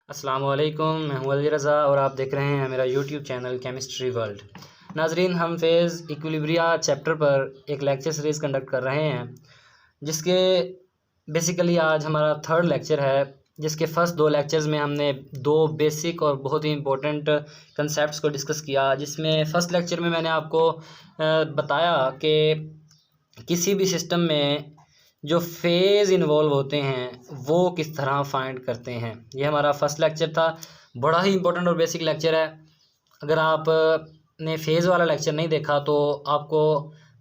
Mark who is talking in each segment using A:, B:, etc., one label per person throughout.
A: अस्सलाम वालेकुम, मैं हूं अली रज़ा और आप देख रहे हैं मेरा यूट्यूब चैनल केमिस्ट्री वर्ल्ड। नाजरीन, हम फेज़ इक्विलिब्रिया चैप्टर पर एक लेक्चर सीरीज़ कंडक्ट कर रहे हैं, जिसके बेसिकली आज हमारा थर्ड लेक्चर है। जिसके फ़र्स्ट दो लेक्चर्स में हमने दो बेसिक और बहुत ही इंपॉर्टेंट कंसेप्ट्स को डिस्कस किया। जिसमें फ़र्स्ट लेक्चर में मैंने आपको बताया कि किसी भी सिस्टम में जो फेज़ इन्वॉल्व होते हैं वो किस तरह फाइंड करते हैं। ये हमारा फर्स्ट लेक्चर था, बड़ा ही इंपॉर्टेंट और बेसिक लेक्चर है। अगर आपने फ़ेज़ वाला लेक्चर नहीं देखा तो आपको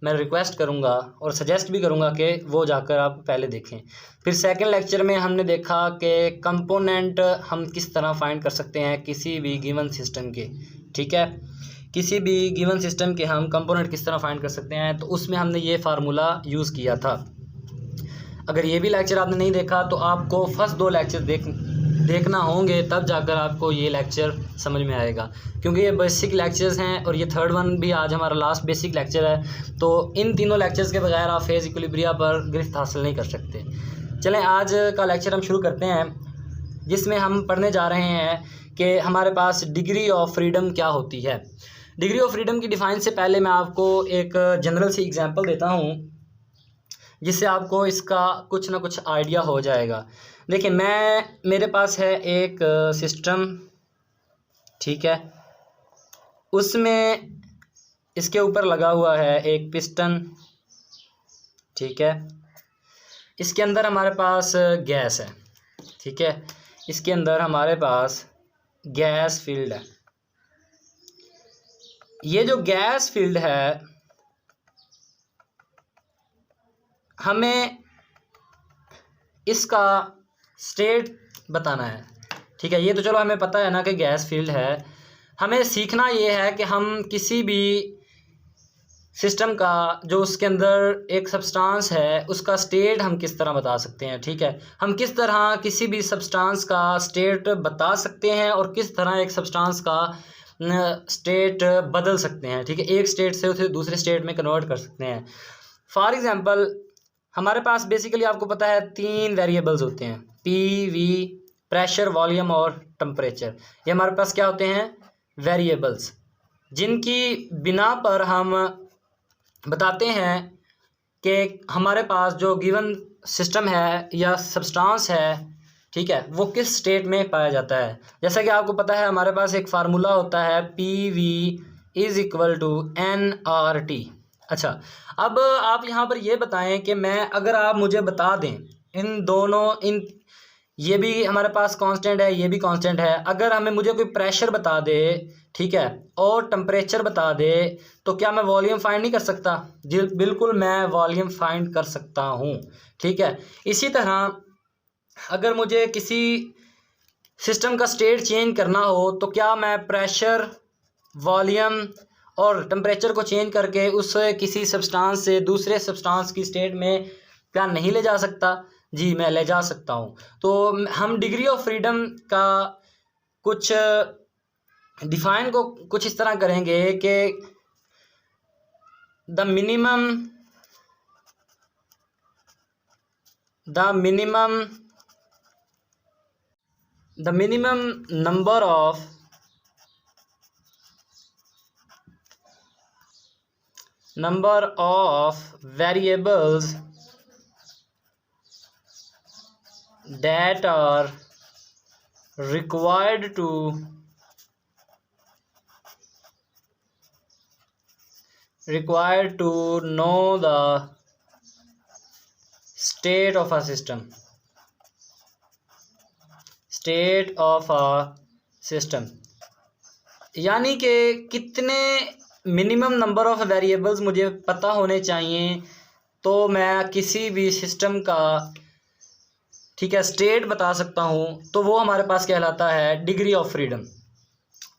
A: मैं रिक्वेस्ट करूंगा और सजेस्ट भी करूंगा कि वो जाकर आप पहले देखें। फिर सेकंड लेक्चर में हमने देखा कि कंपोनेंट हम किस तरह फाइंड कर सकते हैं किसी भी गिवन सिस्टम के। ठीक है, किसी भी गिवन सिस्टम के हम कंपोनेंट किस तरह फाइंड कर सकते हैं, तो उसमें हमने ये फार्मूला यूज़ किया था। अगर ये भी लेक्चर आपने नहीं देखा तो आपको फर्स्ट दो लेक्चर देखना होंगे, तब जाकर आपको ये लेक्चर समझ में आएगा, क्योंकि ये बेसिक लेक्चर्स हैं और ये थर्ड वन भी आज हमारा लास्ट बेसिक लेक्चर है। तो इन तीनों लेक्चर्स के बगैर आप फेज़ इक्विलिब्रिया पर गिरफ्त हासिल नहीं कर सकते। चलें, आज का लेक्चर हम शुरू करते हैं, जिसमें हम पढ़ने जा रहे हैं कि हमारे पास डिग्री ऑफ फ्रीडम क्या होती है। डिग्री ऑफ फ्रीडम की डिफ़ाइन से पहले मैं आपको एक जनरल सी एग्जांपल देता हूँ, जिससे आपको इसका कुछ ना कुछ आइडिया हो जाएगा। देखिए, मेरे पास है एक सिस्टम, ठीक है, उसमें इसके ऊपर लगा हुआ है एक पिस्टन, ठीक है, इसके अंदर हमारे पास गैस है, ठीक है, इसके अंदर हमारे पास गैस फील्ड है। ये जो गैस फील्ड है, हमें इसका स्टेट बताना है। ठीक है, ये तो चलो हमें पता है ना कि गैस फील्ड है। हमें सीखना ये है कि हम किसी भी सिस्टम का जो उसके अंदर एक सब्सटेंस है उसका स्टेट हम किस तरह बता सकते हैं। ठीक है, हम किस तरह किसी भी सब्सटेंस का स्टेट बता सकते हैं और किस तरह एक सब्सटेंस का स्टेट बदल सकते हैं। ठीक है, एक स्टेट से उसे दूसरे स्टेट में कन्वर्ट कर सकते हैं। फॉर एग्ज़ाम्पल, हमारे पास बेसिकली आपको पता है तीन वेरिएबल्स होते हैं, पी, वी, प्रेशर, वॉल्यूम और टेम्परेचर। ये हमारे पास क्या होते हैं? वेरिएबल्स, जिनकी बिना पर हम बताते हैं कि हमारे पास जो गिवन सिस्टम है या सब्सटेंस है, ठीक है, वो किस स्टेट में पाया जाता है। जैसा कि आपको पता है, हमारे पास एक फार्मूला होता है, P V is equal to N R T. अच्छा, अब आप यहाँ पर ये बताएं कि अगर आप मुझे बता दें इन दोनों, ये भी हमारे पास कांस्टेंट है, ये भी कांस्टेंट है, अगर मुझे कोई प्रेशर बता दे, ठीक है, और टेम्परेचर बता दे, तो क्या मैं वॉल्यूम फाइंड नहीं कर सकता? जी बिल्कुल, मैं वॉल्यूम फाइंड कर सकता हूँ। ठीक है, इसी तरह अगर मुझे किसी सिस्टम का स्टेट चेंज करना हो, तो क्या मैं प्रेशर, वॉल्यूम और टेम्परेचर को चेंज करके उसे किसी सब्सटेंस से दूसरे सब्सटेंस की स्टेट में क्या नहीं ले जा सकता? जी, मैं ले जा सकता हूँ। तो हम डिग्री ऑफ फ्रीडम का कुछ डिफाइन को कुछ इस तरह करेंगे कि the minimum number of variables that are required to know the state of a system, यानी कि कितने मिनिमम नंबर ऑफ़ वेरिएबल्स मुझे पता होने चाहिए तो मैं किसी भी सिस्टम का, ठीक है, स्टेट बता सकता हूँ। तो वो हमारे पास कहलाता है डिग्री ऑफ फ्रीडम।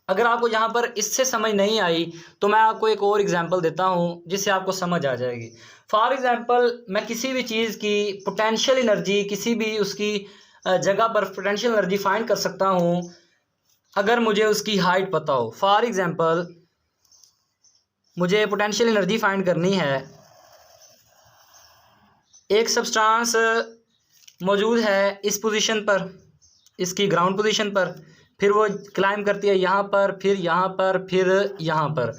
A: अगर आपको यहाँ पर इससे समझ नहीं आई तो मैं आपको एक और एग्जांपल देता हूँ जिससे आपको समझ आ जाएगी। फॉर एग्जांपल, मैं किसी भी चीज़ की पोटेंशियल एनर्जी, किसी भी उसकी जगह पर पोटेंशियल एनर्जी फाइंड कर सकता हूँ अगर मुझे उसकी हाइट पता हो। फॉर एग्जांपल, मुझे पोटेंशियल एनर्जी फाइंड करनी है, एक सब्सटेंस मौजूद है इस पोजीशन पर, इसकी ग्राउंड पोजीशन पर, फिर वो क्लाइंब करती है यहाँ पर, फिर यहाँ पर, फिर यहाँ पर।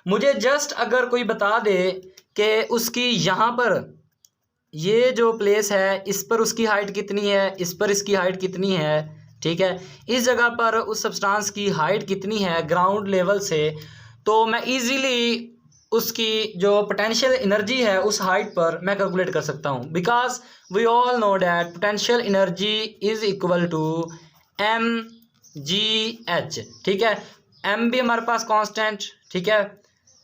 A: मुझे जस्ट अगर कोई बता दे कि उसकी यहाँ पर ये जो प्लेस है इस पर उसकी हाइट कितनी है, इस पर इसकी हाइट कितनी है, ठीक है, इस जगह पर उस सब्सटेंस की हाइट कितनी है ग्राउंड लेवल से, तो मैं इजीली उसकी जो पोटेंशियल एनर्जी है उस हाइट पर मैं कैलकुलेट कर सकता हूँ। Because we all know that potential energy is equal to mgh, ठीक है। m भी हमारे पास कांस्टेंट, ठीक है,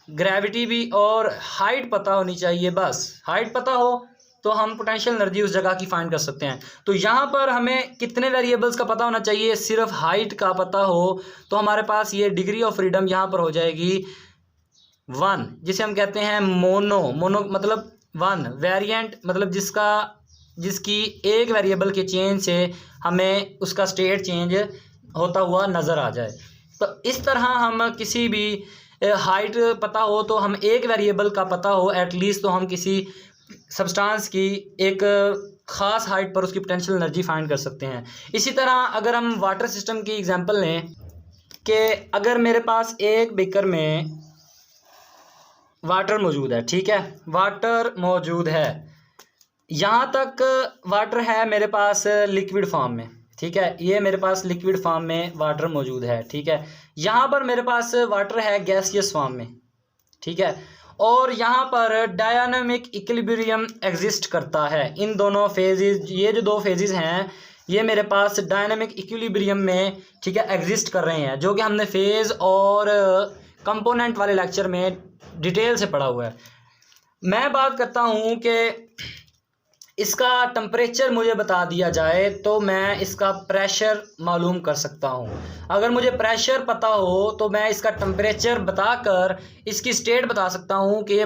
A: ग्रेविटी भी, और हाइट पता होनी चाहिए। बस हाइट पता हो तो हम पोटेंशियल एनर्जी उस जगह की फाइंड कर सकते हैं। तो यहाँ पर हमें कितने वेरिएबल्स का पता होना चाहिए, सिर्फ हाइट का पता हो तो हमारे पास ये डिग्री ऑफ फ्रीडम यहाँ पर हो जाएगी 1, जिसे हम कहते हैं मोनो मतलब 1, वेरिएंट मतलब जिसकी एक वेरिएबल के चेंज से हमें उसका स्टेट चेंज होता हुआ नज़र आ जाए। तो इस तरह हम किसी भी हाइट पता हो तो हम एक वेरिएबल का पता हो एटलीस्ट, तो हम किसी सब्सटेंस की एक ख़ास हाइट पर उसकी पोटेंशियल एनर्जी फाइंड कर सकते हैं। इसी तरह अगर हम वाटर सिस्टम की एग्जांपल लें कि अगर मेरे पास एक बीकर में वाटर मौजूद है, ठीक है, वाटर मौजूद है, यहाँ तक वाटर है मेरे पास लिक्विड फॉर्म में, ठीक है, ये मेरे पास लिक्विड फॉर्म में वाटर मौजूद है, ठीक है। यहाँ पर मेरे पास वाटर है गैसियस फॉर्म में, ठीक है, और यहाँ पर डायनामिक इक्विलिब्रियम एग्जिस्ट करता है। इन दोनों फेजेस, ये जो दो फेजेस हैं ये मेरे पास डायनामिक इक्विलिब्रियम में, ठीक है, एग्जिस्ट कर रहे हैं, जो कि हमने फेज़ और कंपोनेंट वाले लेक्चर में डिटेल से पढ़ा हुआ है। मैं बात करता हूँ कि इसका टेम्परेचर मुझे बता दिया जाए तो मैं इसका प्रेशर मालूम कर सकता हूँ। अगर मुझे प्रेशर पता हो तो मैं इसका टेम्परेचर बताकर इसकी स्टेट बता सकता हूँ कि ये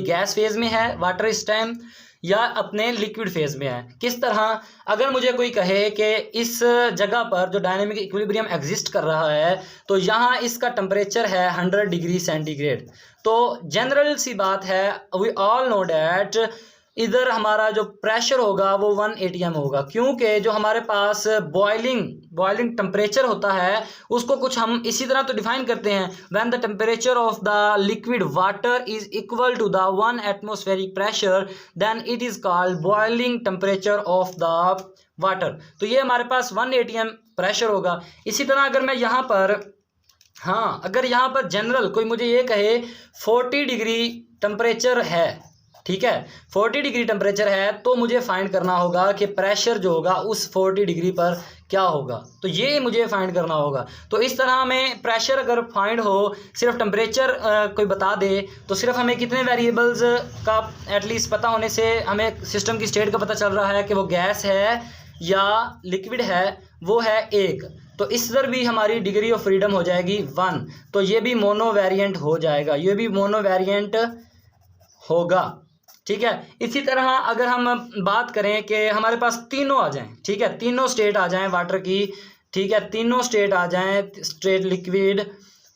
A: गैस फेज़ में है वाटर इस टाइम, या अपने लिक्विड फेज़ में है। किस तरह, अगर मुझे कोई कहे कि इस जगह पर जो डायनामिक इक्विलिब्रियम एग्जिस्ट कर रहा है तो यहाँ इसका टेम्परेचर है 100 डिग्री सेंटीग्रेड, तो जनरल सी बात है, वी ऑल नो डैट इधर हमारा जो प्रेशर होगा वो 1 atm होगा, क्योंकि जो हमारे पास बॉइलिंग टेम्परेचर होता है उसको कुछ हम इसी तरह तो डिफाइन करते हैं, when the temperature of the liquid water is equal to the 1 atmospheric pressure then it is called boiling temperature of the water. तो ये हमारे पास 1 atm प्रेशर होगा। इसी तरह अगर मैं यहाँ पर, हाँ, अगर यहाँ पर जनरल कोई मुझे ये कहे 40 डिग्री टेम्परेचर है, ठीक है, 40 डिग्री टेम्परेचर है, तो मुझे फाइंड करना होगा कि प्रेशर जो होगा उस 40 डिग्री पर क्या होगा, तो ये मुझे फाइंड करना होगा। तो इस तरह हमें प्रेशर अगर फाइंड हो, सिर्फ टेम्परेचर कोई बता दे तो सिर्फ हमें कितने वेरिएबल्स का एटलीस्ट पता होने से हमें सिस्टम की स्टेट का पता चल रहा है कि वो गैस है या लिक्विड है, वो है 1, तो इस तरह भी हमारी डिग्री ऑफ फ्रीडम हो जाएगी 1, तो ये भी मोनो वेरिएंट हो जाएगा, ये भी मोनो वेरिएंट होगा, ठीक है। इसी तरह अगर हम बात करें कि हमारे पास तीनों आ जाएं, ठीक है, तीनों स्टेट आ जाएं वाटर की, ठीक है, तीनों स्टेट आ जाएं, स्टेट लिक्विड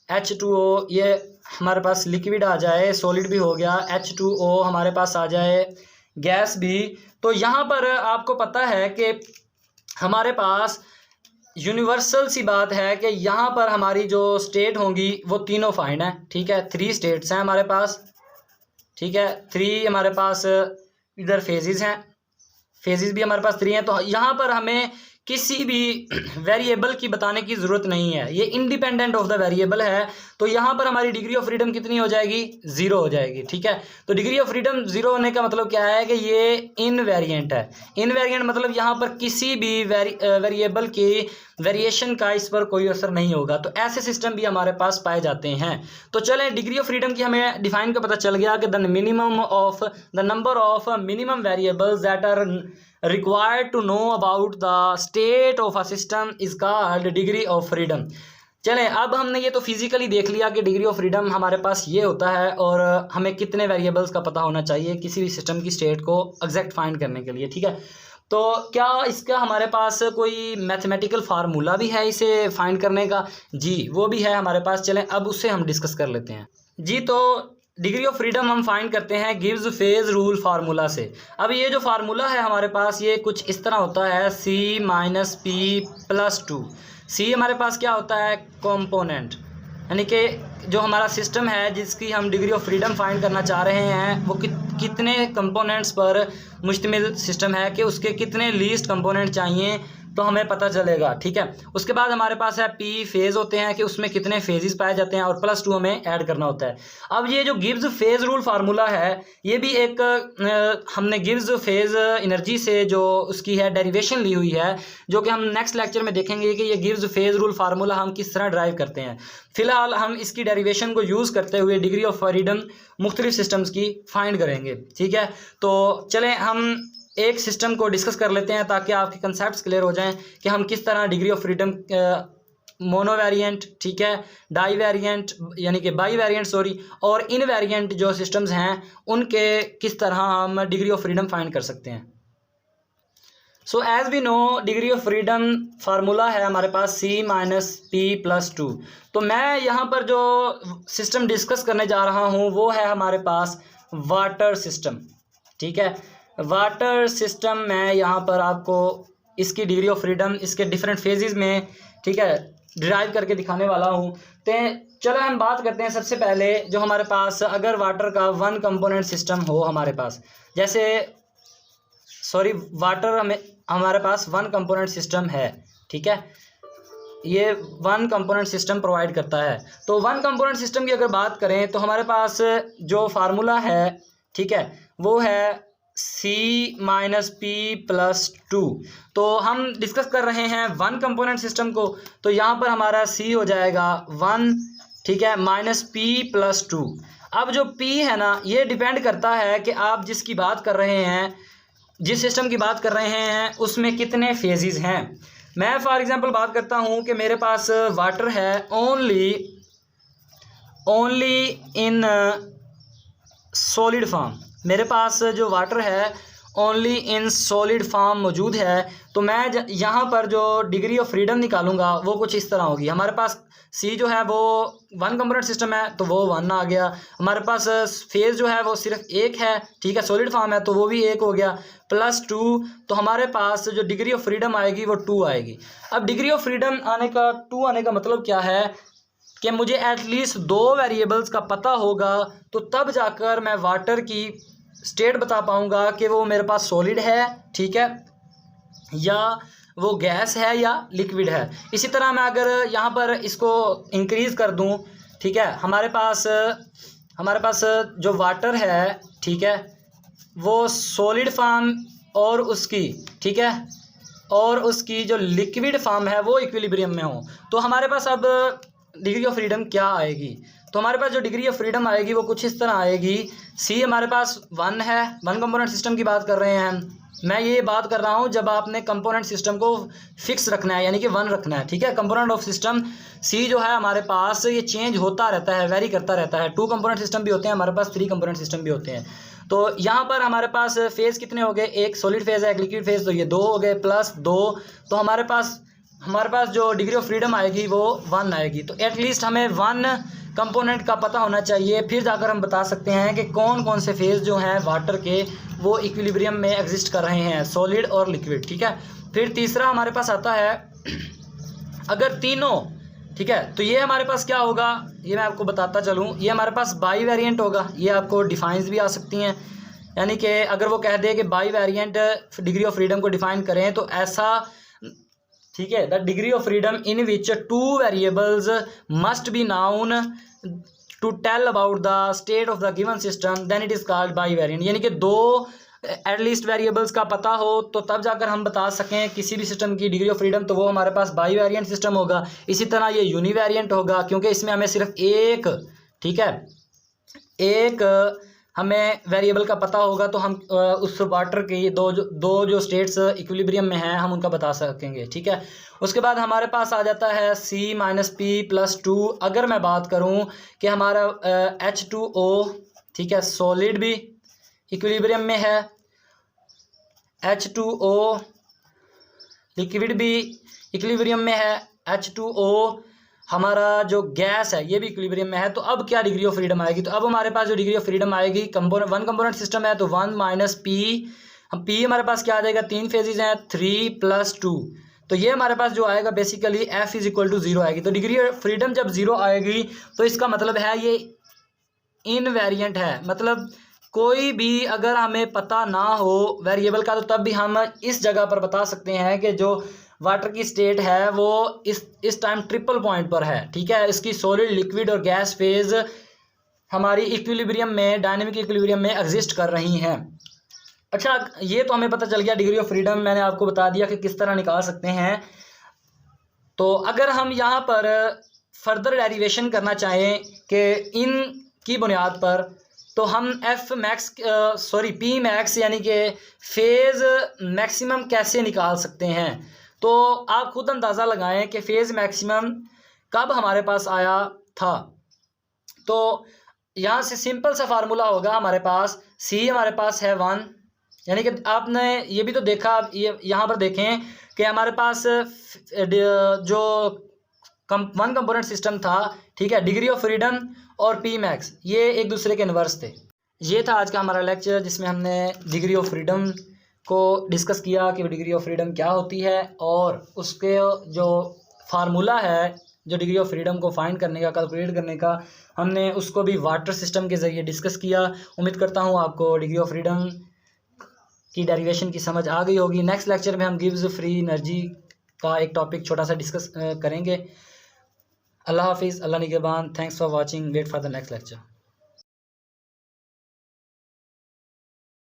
A: H2O, ये हमारे पास लिक्विड आ जाए, सॉलिड भी हो गया, H2O हमारे पास आ जाए, गैस भी, तो यहाँ पर आपको पता है कि हमारे पास यूनिवर्सल सी बात है कि यहाँ पर हमारी जो स्टेट होंगी वो तीनों फाइंड हैं, ठीक है, 3 स्टेट्स हैं हमारे पास, ठीक है, 3 हमारे पास इधर फेजेस हैं, फेजेस भी हमारे पास 3 हैं, तो यहाँ पर हमें किसी भी वेरिएबल की बताने की ज़रूरत नहीं है, ये इंडिपेंडेंट ऑफ द वेरिएबल है, तो यहाँ पर हमारी डिग्री ऑफ फ्रीडम कितनी हो जाएगी, 0 हो जाएगी, ठीक है। तो डिग्री ऑफ फ्रीडम 0 होने का मतलब क्या है कि ये इनवेरिएंट है। इनवेरिएंट मतलब यहाँ पर किसी भी वेरिएबल की वेरिएशन का इस पर कोई असर नहीं होगा, तो ऐसे सिस्टम भी हमारे पास पाए जाते हैं। तो चलें, डिग्री ऑफ फ्रीडम की हमें डिफाइन का पता चल गया कि the number of minimum variables that are required to know about the state of a system is called degree of freedom। चलें, अब हमने ये तो फिजिकली देख लिया कि डिग्री ऑफ फ्रीडम हमारे पास ये होता है और हमें कितने वेरिएबल्स का पता होना चाहिए किसी भी सिस्टम की स्टेट को एग्जैक्ट फाइंड करने के लिए, ठीक है। तो क्या इसका हमारे पास कोई मैथमेटिकल फार्मूला भी है इसे फाइंड करने का? जी, वो भी है हमारे पास। चलें अब उससे हम डिस्कस कर लेते हैं। जी, तो डिग्री ऑफ फ्रीडम हम फाइंड करते हैं गिव्स फेज रूल फार्मूला से। अब ये जो फार्मूला है हमारे पास ये कुछ इस तरह होता है, C minus P plus 2। C हमारे पास क्या होता है, कंपोनेंट, यानी कि जो हमारा सिस्टम है जिसकी हम डिग्री ऑफ फ्रीडम फाइंड करना चाह रहे हैं वो कितने कंपोनेंट्स पर मुश्तमिल सिस्टम है, कि उसके कितने लीस्ट कंपोनेंट चाहिए तो हमें पता चलेगा। ठीक है, उसके बाद हमारे पास है P फेज़ होते हैं कि उसमें कितने फेजेस पाए जाते हैं, और प्लस 2 हमें ऐड करना होता है। अब ये जो गिव्स फेज रूल फार्मूला है ये भी एक हमने गिव्स फेज एनर्जी से जो उसकी है डेरिवेशन ली हुई है, जो कि हम नेक्स्ट लेक्चर में देखेंगे कि ये गिव्स फेज रूल फार्मूला हम किस तरह ड्राइव करते हैं। फिलहाल हम इसकी डेरिवेशन को यूज़ करते हुए डिग्री ऑफ फ्रीडम मुख्तलिफ सिस्टम्स की फाइंड करेंगे। ठीक है, तो चलें हम एक सिस्टम को डिस्कस कर लेते हैं ताकि आपके कंसेप्ट्स क्लियर हो जाएं कि हम किस तरह degree of freedom mono variant, ठीक है, डाई वेरिएंट यानी कि बाई वेरिएंट सॉरी, और इन वेरिएंट जो सिस्टम्स हैं उनके किस तरह हम डिग्री ऑफ फ्रीडम फाइंड कर सकते हैं। So as we know degree of freedom formula है हमारे पास C माइनस पी प्लस 2। तो मैं यहाँ पर जो सिस्टम डिस्कस करने जा रहा हूँ वो है हमारे पास वाटर सिस्टम। ठीक है, वाटर सिस्टम मैं यहाँ पर आपको इसकी डिग्री ऑफ फ्रीडम इसके डिफरेंट फेजेस में, ठीक है, डिराइव करके दिखाने वाला हूँ। तो चलो हम बात करते हैं सबसे पहले जो हमारे पास अगर वाटर का वन कंपोनेंट सिस्टम हो हमारे पास, जैसे सॉरी वाटर हमारे पास वन कंपोनेंट सिस्टम है। ठीक है, ये वन कंपोनेंट सिस्टम प्रोवाइड करता है। तो वन कंपोनेंट सिस्टम की अगर बात करें तो हमारे पास जो फार्मूला है, ठीक है, वो है C माइनस पी प्लस 2। तो हम डिस्कस कर रहे हैं वन कंपोनेंट सिस्टम को, तो यहाँ पर हमारा C हो जाएगा 1, ठीक है, माइनस पी प्लस 2। अब जो P है ना ये डिपेंड करता है कि आप जिसकी बात कर रहे हैं, जिस सिस्टम की बात कर रहे हैं उसमें कितने फेजेस हैं। मैं फॉर एग्जांपल बात करता हूँ कि मेरे पास वाटर है ओनली इन सॉलिड फॉर्म, मेरे पास जो वाटर है ओनली इन सॉलिड फॉर्म मौजूद है। तो मैं यहाँ पर जो डिग्री ऑफ फ्रीडम निकालूंगा वो कुछ इस तरह होगी। हमारे पास C जो है वो वन कंपोनेंट सिस्टम है तो वो 1 आ गया। हमारे पास फेज जो है वो सिर्फ एक है, ठीक है, सॉलिड फॉर्म है तो वो भी 1 हो गया, प्लस 2। तो हमारे पास जो डिग्री ऑफ फ्रीडम आएगी वो 2 आएगी। अब डिग्री ऑफ फ्रीडम आने का 2 आने का मतलब क्या है कि मुझे एटलीस्ट 2 वेरिएबल्स का पता होगा, तो तब जाकर मैं वाटर की स्टेट बता पाऊंगा कि वो मेरे पास सॉलिड है, ठीक है, या वो गैस है या लिक्विड है। इसी तरह मैं अगर यहाँ पर इसको इंक्रीज़ कर दूँ, ठीक है, हमारे पास जो वाटर है, ठीक है, वो सॉलिड फॉर्म और उसकी, ठीक है, और उसकी जो लिक्विड फॉर्म है वो इक्विलिब्रियम में हो, तो हमारे पास अब डिग्री ऑफ फ्रीडम क्या आएगी। तो हमारे पास जो डिग्री ऑफ फ्रीडम आएगी वो कुछ इस तरह आएगी। C हमारे पास 1 है, वन कंपोनेंट सिस्टम की बात कर रहे हैं हम। मैं ये बात कर रहा हूँ जब आपने कंपोनेंट सिस्टम को फिक्स रखना है यानी कि 1 रखना है, ठीक है। कंपोनेंट ऑफ सिस्टम C जो है हमारे पास ये चेंज होता रहता है, वेरी करता रहता है। 2 कंपोनेंट सिस्टम भी होते हैं हमारे पास, 3 कंपोनेंट सिस्टम भी होते हैं। तो यहाँ पर हमारे पास फेज़ कितने हो गए, एक सॉलिड फेज़ है एक लिक्विड फेज़, तो ये 2 हो गए प्लस 2। तो हमारे पास जो डिग्री ऑफ फ्रीडम आएगी वो 1 आएगी। तो एटलीस्ट हमें 1 कंपोनेंट का पता होना चाहिए, फिर जाकर हम बता सकते हैं कि कौन कौन से फेज़ जो हैं वाटर के वो इक्विलिब्रियम में एग्जिस्ट कर रहे हैं, सॉलिड और लिक्विड, ठीक है। फिर तीसरा हमारे पास आता है अगर तीनों, ठीक है, तो ये हमारे पास क्या होगा, ये मैं आपको बताता चलूँ। ये हमारे पास बाई वेरिएंट होगा, ये आपको डिफाइंस भी आ सकती हैं, यानी कि अगर वो कह दे कि bivariant degree of freedom को डिफाइन करें तो ऐसा, ठीक है, the degree of freedom in which 2 variables must be known to tell about the state of the given system, then it is called bivariant. यानी कि 2 at least variables का पता हो तो तब जाकर हम बता सकें किसी भी सिस्टम की डिग्री ऑफ फ्रीडम, तो वो हमारे पास बाई वेरिएंट सिस्टम होगा। इसी तरह ये यूनी वेरिएंट होगा क्योंकि इसमें हमें सिर्फ एक, ठीक है, एक हमें वेरिएबल का पता होगा, तो हम उस वाटर की दो जो स्टेट्स इक्विलिब्रियम में हैं हम उनका बता सकेंगे, ठीक है। उसके बाद हमारे पास आ जाता है C माइनस पी प्लस 2। अगर मैं बात करूं कि हमारा H2O, ठीक है, सॉलिड भी इक्विलिब्रियम में है, H2O लिक्विड भी इक्विलिब्रियम में है, H2O हमारा जो गैस है ये भी इक्विलिब्रियम में है, तो अब क्या डिग्री ऑफ फ्रीडम आएगी? तो अब हमारे पास जो डिग्री ऑफ फ्रीडम आएगी, कंपोनेंट वन कंपोनेंट सिस्टम है तो 1 माइनस पी, हम पी हमारे पास क्या आ जाएगा, 3 फेजेज हैं, 3 + 2, तो ये हमारे पास जो आएगा बेसिकली F = 0 आएगी। तो डिग्री ऑफ फ्रीडम जब 0 आएगी तो इसका मतलब है ये इनवेरिएंट है, मतलब कोई भी अगर हमें पता ना हो वेरिएबल का तो तब भी हम इस जगह पर बता सकते हैं कि जो वाटर की स्टेट है वो इस टाइम ट्रिपल पॉइंट पर है, ठीक है। इसकी सॉलिड, लिक्विड और गैस फेज हमारी इक्विलिब्रियम में, डायनेमिक इक्विलिब्रियम में एग्जिस्ट कर रही हैं। अच्छा, ये तो हमें पता चल गया डिग्री ऑफ फ्रीडम, मैंने आपको बता दिया कि किस तरह निकाल सकते हैं। तो अगर हम यहाँ पर फर्दर डेरिवेशन करना चाहें कि इन की बुनियाद पर, तो हम पी मैक्स यानी कि फेज़ मैक्सिमम कैसे निकाल सकते हैं? तो आप खुद अंदाज़ा लगाएं कि फेज़ मैक्सिमम कब हमारे पास आया था। तो यहाँ से सिंपल सा फार्मूला होगा हमारे पास, सी हमारे पास है 1, यानी कि आपने ये भी तो देखा, आप ये यहाँ पर देखें कि हमारे पास जो वन कंपोनेंट सिस्टम था, ठीक है, डिग्री ऑफ फ्रीडम और पी मैक्स ये एक दूसरे के इन्वर्स थे। ये था आज का हमारा लेक्चर जिसमें हमने डिग्री ऑफ फ्रीडम को डिस्कस किया कि डिग्री ऑफ फ्रीडम क्या होती है, और उसके जो फार्मूला है जो डिग्री ऑफ फ्रीडम को फाइंड करने का, कैलकुलेट करने का, हमने उसको भी वाटर सिस्टम के ज़रिए डिस्कस किया। उम्मीद करता हूँ आपको डिग्री ऑफ फ्रीडम की डेरिवेशन की समझ आ गई होगी। नेक्स्ट लेक्चर में हम गिव्स फ्री एनर्जी का एक टॉपिक छोटा सा डिस्कस करेंगे। अल्लाह हाफिज़, अल्लाह निगहबान, thanks for watching, wait for the next lecture.